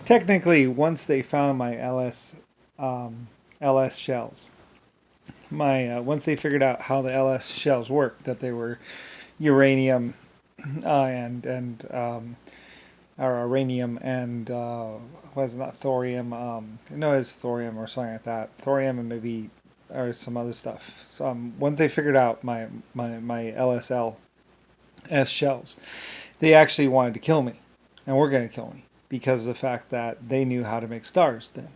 technically, once they found my LS shells, once they figured out how the LS shells worked, that they were uranium and or uranium and was it not thorium? No, it's thorium or something like that. Thorium and maybe or some other stuff. So once they figured out my LSLS shells, they actually wanted to kill me, and were going to kill me because of the fact that they knew how to make stars. Then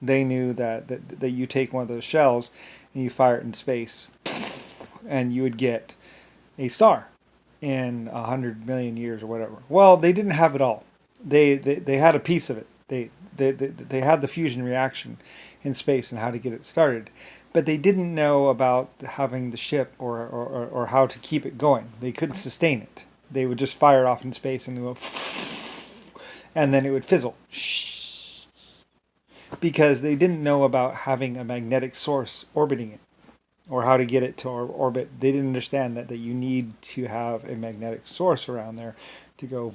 they knew that you take one of those shells and you fire it in space, and you would get a star in 100 million years or whatever. Well, they didn't have it all. They had a piece of it. They had the fusion reaction in space and how to get it started, but they didn't know about having the ship or how to keep it going. They couldn't sustain it. They would just fire it off in space and go, and then it would fizzle because they didn't know about having a magnetic source orbiting it or how to get it to orbit. They didn't understand that you need to have a magnetic source around there to go.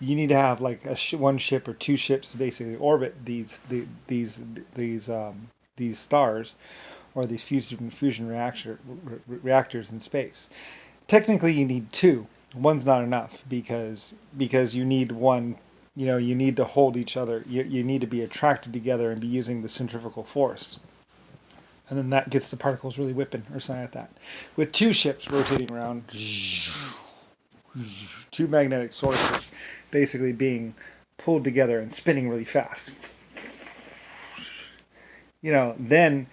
You need to have like one ship or two ships to basically orbit these stars or these fusion reactors in space. Technically, you need two. One's not enough because you need one. You need to hold each other. You need to be attracted together and be using the centrifugal force. And then that gets the particles really whipping or something like that. With two ships rotating around, two magnetic sources basically being pulled together and spinning really fast. Then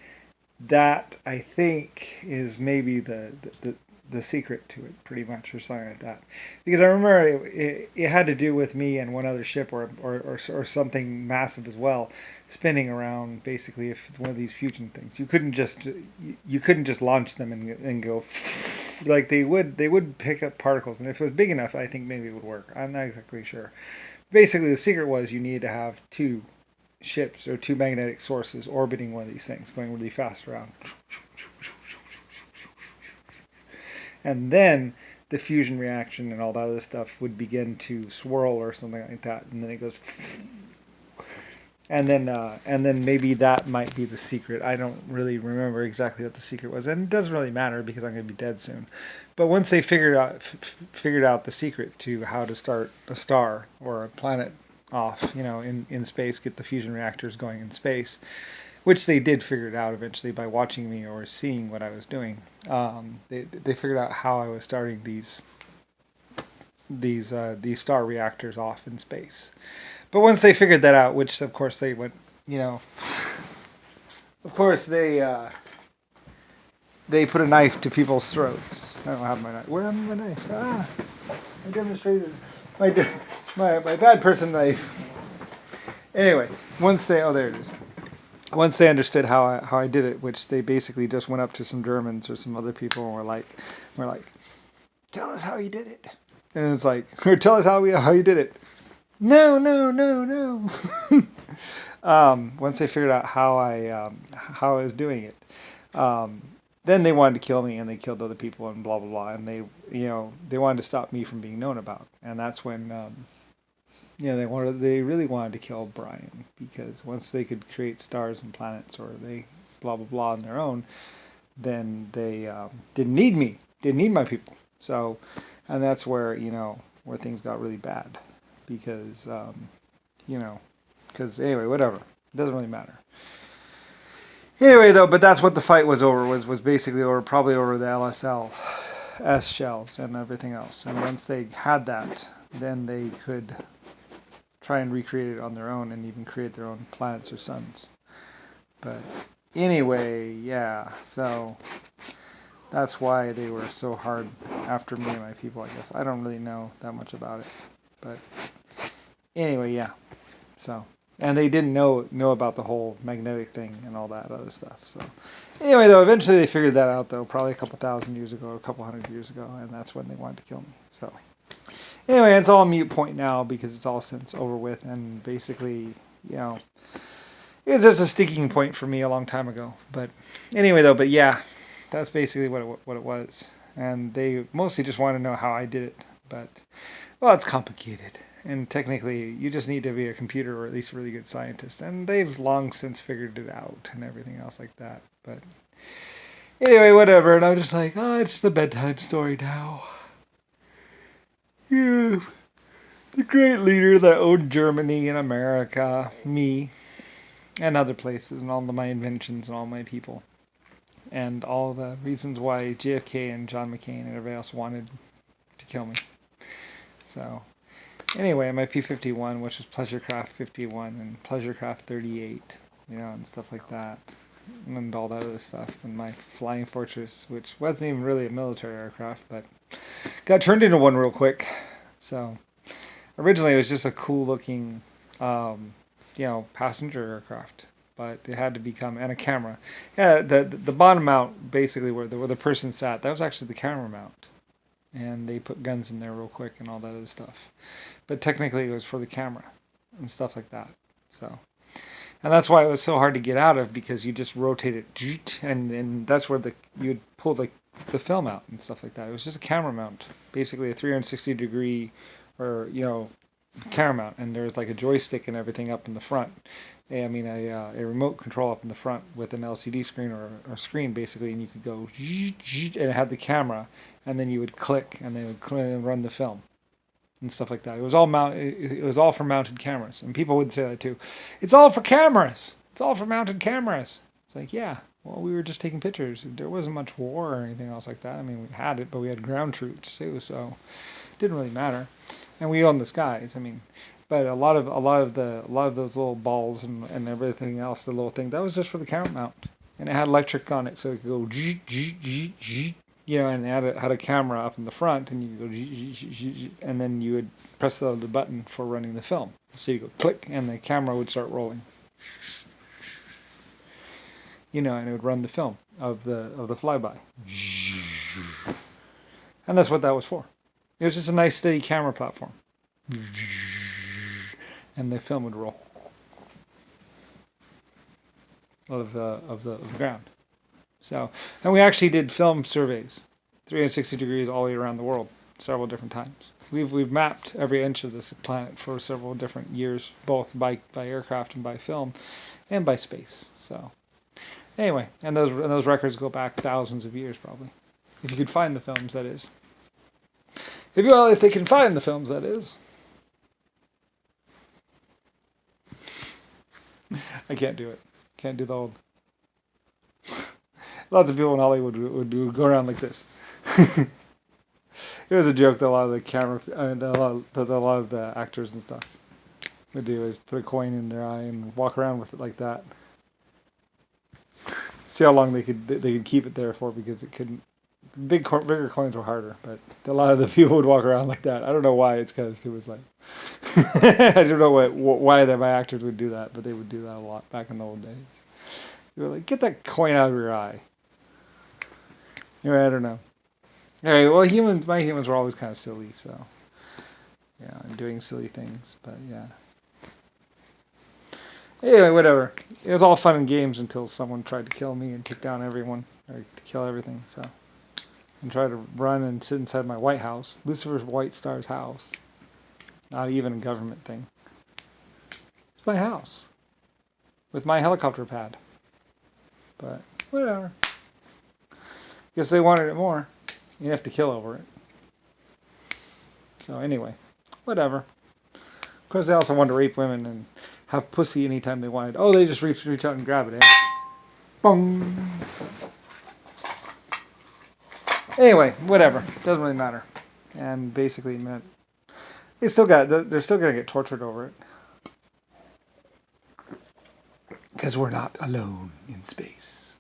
that I think is maybe the secret to it, pretty much, or something like that. Because I remember it had to do with me and one other ship or something massive as well, spinning around basically if one of these fusion things. You couldn't just launch them and go like they would pick up particles, and if it was big enough, I think maybe it would work. I'm not exactly sure. Basically, the secret was you needed to have two ships or two magnetic sources orbiting one of these things, going really fast around. And then the fusion reaction and all that other stuff would begin to swirl or something like that, and then it goes, and then maybe that might be the secret. I don't really remember exactly what the secret was, and it doesn't really matter because I'm going to be dead soon. But once they figured out the secret to how to start a star or a planet off, in space, get the fusion reactors going in space, which they did figure it out eventually by watching me or seeing what I was doing. They figured out how I was starting these star reactors off in space. But once they figured that out, which of course they went, of course they put a knife to people's throats. I don't have my knife. Where am I my knife? I demonstrated my bad person knife. Anyway, there it is. Once they understood how I did it, which they basically just went up to some Germans or some other people and were like, tell us how you did it. And it's like, or tell us how you did it. No. Once they figured out how I was doing it, then they wanted to kill me, and they killed other people and blah blah blah, and they wanted to stop me from being known about, and that's when they really wanted to kill Brian, because once they could create stars and planets or they blah blah blah on their own, then they didn't need me, didn't need my people. So, and that's where where things got really bad, because anyway, whatever, it doesn't really matter. Anyway, though, but that's what the fight was over. Was basically probably over the LSLS shells and everything else. And once they had that, then they could try and recreate it on their own and even create their own planets or suns. But anyway, yeah. So that's why they were so hard after me and my people, I guess. I don't really know that much about it, but anyway, yeah. So. And they didn't know about the whole magnetic thing and all that other stuff. So anyway, though, eventually they figured that out, though, probably a couple thousand years ago, or a couple hundred years ago, and that's when they wanted to kill me. So anyway, it's all a mute point now because it's all since over with, and basically, it's just a sticking point for me a long time ago. But anyway, though, but yeah, that's basically what it was. And they mostly just want to know how I did it. But, well, it's complicated. And technically, you just need to be a computer or at least a really good scientist. And they've long since figured it out and everything else like that. But anyway, whatever. And I'm just like, oh, it's just a bedtime story now. Yeah. The great leader that owned Germany and America, me, and other places, and all of my inventions and all my people. And all the reasons why JFK and John McCain and everybody else wanted to kill me. So, anyway, my P-51, which was Pleasurecraft 51 and Pleasurecraft 38, and stuff like that. And all that other stuff. And my Flying Fortress, which wasn't even really a military aircraft, but got turned into one real quick. So, originally it was just a cool looking, passenger aircraft. But it had to become, and a camera. Yeah, the bottom mount, basically where the person sat, that was actually the camera mount. And they put guns in there real quick and all that other stuff. But technically it was for the camera and stuff like that. So, and that's why it was so hard to get out of, because you just rotate it, and that's where you'd pull the film out and stuff like that. It was just a camera mount, basically a 360 degree, or camera mount, and there's like a joystick and everything up in the front. A remote control up in the front with an LCD screen or screen basically, and you could go and it had the camera, and then you would click, and they would run the film and stuff like that. It was all for mounted cameras, and people would say that too. It's all for cameras. It's all for mounted cameras. It's like, yeah, well, we were just taking pictures. There wasn't much war or anything else like that. I mean, we had it, but we had ground troops too, so it didn't really matter. And we owned the skies. I mean, but a lot of those little balls and everything else, the little thing, that was just for the camera mount, and it had electric on it, so it could go and it had a camera up in the front, and you could go and then you would press the button for running the film. So you go click, and the camera would start rolling. And it would run the film of the flyby. And that's what that was for. It was just a nice steady camera platform. And the film would roll of the ground. So, and we actually did film surveys, 360 degrees all the way around the world, several different times. We've mapped every inch of this planet for several different years, both by aircraft and by film, and by space. So, anyway, and those records go back thousands of years probably, if you could find the films, that is. If they can find the films, that is. I can't do it. Can't do the old. Lots of people in Hollywood would go around like this. It was a joke that a lot of a lot of the actors and stuff would do, is put a coin in their eye and walk around with it like that. See how long they could keep it there for, because it couldn't. Bigger coins were harder, but a lot of the people would walk around like that. I don't know why. It's because it was like I don't know why my actors would do that, but they would do that a lot back in the old days. They were like, get that coin out of your eye. Anyway, I don't know. Anyway, well, my humans were always kind of silly, so and doing silly things, but yeah. Anyway, whatever. It was all fun and games until someone tried to kill me and take down everyone, or to kill everything, so. And try to run and sit inside my White House, Lucifer White Star's house. Not even a government thing. It's my house. With my helicopter pad. But, whatever. Guess they wanted it more. You have to kill over it. So anyway, whatever. Of course, they also wanted to rape women and have pussy anytime they wanted. Oh, they just reach out and grab it. Boom. Anyway, whatever. Doesn't really matter. And basically, they're still gonna get tortured over it. Because we're not alone in space.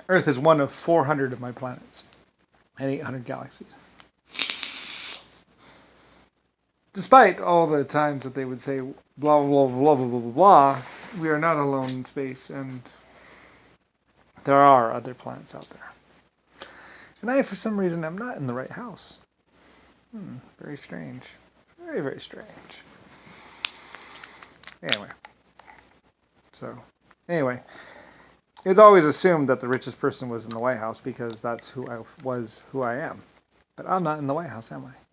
Earth is one of 400 of my planets and 800 galaxies. Despite all the times that they would say blah blah blah blah blah blah blah, we are not alone in space, and there are other planets out there. And for some reason, I'm not in the right house. Very strange. Very, very strange. Anyway, it's always assumed that the richest person was in the White House, because that's who I am. But I'm not in the White House, am I?